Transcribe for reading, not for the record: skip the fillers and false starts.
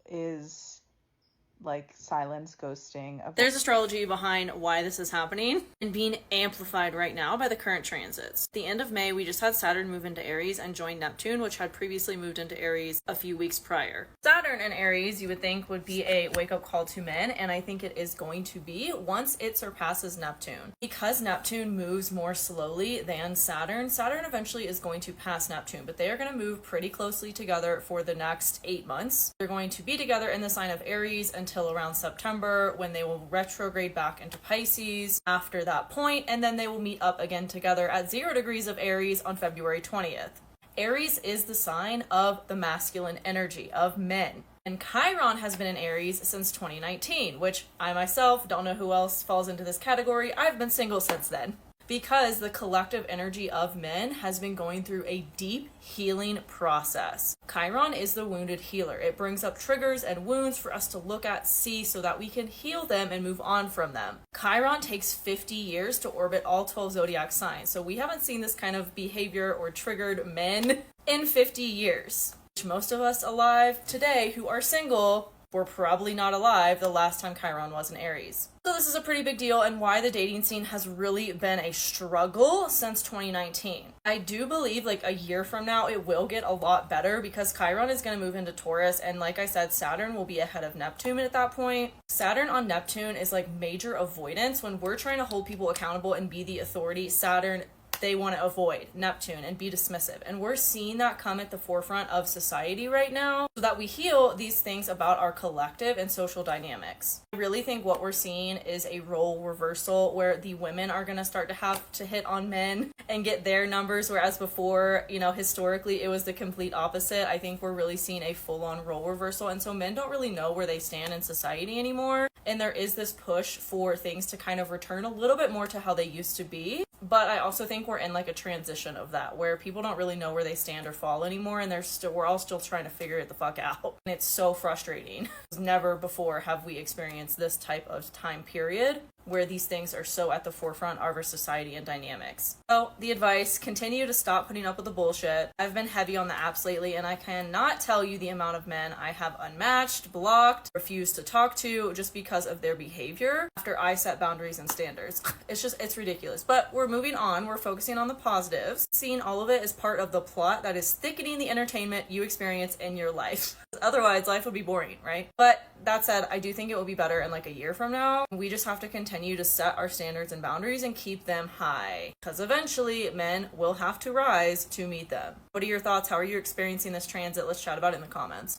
is like silence, ghosting. There's astrology behind why this is happening and being amplified right now by the current transits. At the end of May, we just had Saturn move into Aries and join Neptune, which had previously moved into Aries a few weeks prior. Saturn in Aries, you would think, would be a wake-up call to men, and I think it is going to be once it surpasses Neptune. Because Neptune moves more slowly than Saturn, Saturn eventually is going to pass Neptune, but they are going to move pretty closely together for the next 8 months. They're going to be together in the sign of Aries until around September, when they will retrograde back into Pisces after that point, and then they will meet up again together at 0 degrees of Aries on February 20th. Aries is the sign of the masculine energy, of men. And Chiron has been in Aries since 2019, which I myself don't know who else falls into this category. I've been single since then. Because the collective energy of men has been going through a deep healing process. Chiron is the wounded healer. It brings up triggers and wounds for us to look at, see, so that we can heal them and move on from them. Chiron takes 50 years to orbit all 12 zodiac signs, so we haven't seen this kind of behavior or triggered men in 50 years. Most of us alive today who are single were probably not alive the last time Chiron was in Aries. So this is a pretty big deal, and why the dating scene has really been a struggle since 2019. I do believe like a year from now it will get a lot better because Chiron is going to move into Taurus, and like I said, Saturn will be ahead of Neptune at that point. Saturn on Neptune is like major avoidance. When we're trying to hold people accountable and be the authority, Saturn, they want to avoid Neptune and be dismissive. And we're seeing that come at the forefront of society right now so that we heal these things about our collective and social dynamics. I really think what we're seeing is a role reversal where the women are going to start to have to hit on men and get their numbers, whereas before, historically it was the complete opposite. I think we're really seeing a full-on role reversal, and so men don't really know where they stand in society anymore. And there is this push for things to kind of return a little bit more to how they used to be. But I also think we're in like a transition of that where people don't really know where they stand or fall anymore, and we're all still trying to figure it the fuck out. And it's so frustrating. Never before have we experienced this type of time period where these things are so at the forefront of our society and dynamics. So the advice, continue to stop putting up with the bullshit. I've been heavy on the apps lately, and I cannot tell you the amount of men I have unmatched, blocked, refused to talk to just because of their behavior after I set boundaries and standards. It's ridiculous. But we're moving on. We're focusing on the positives. Seeing all of it as part of the plot that is thickening the entertainment you experience in your life. Otherwise, life would be boring, right? But that said, I do think it will be better in like a year from now. We just have to continue to set our standards and boundaries and keep them high, because eventually men will have to rise to meet them. What are your thoughts? How are you experiencing this transit? Let's chat about it in the comments.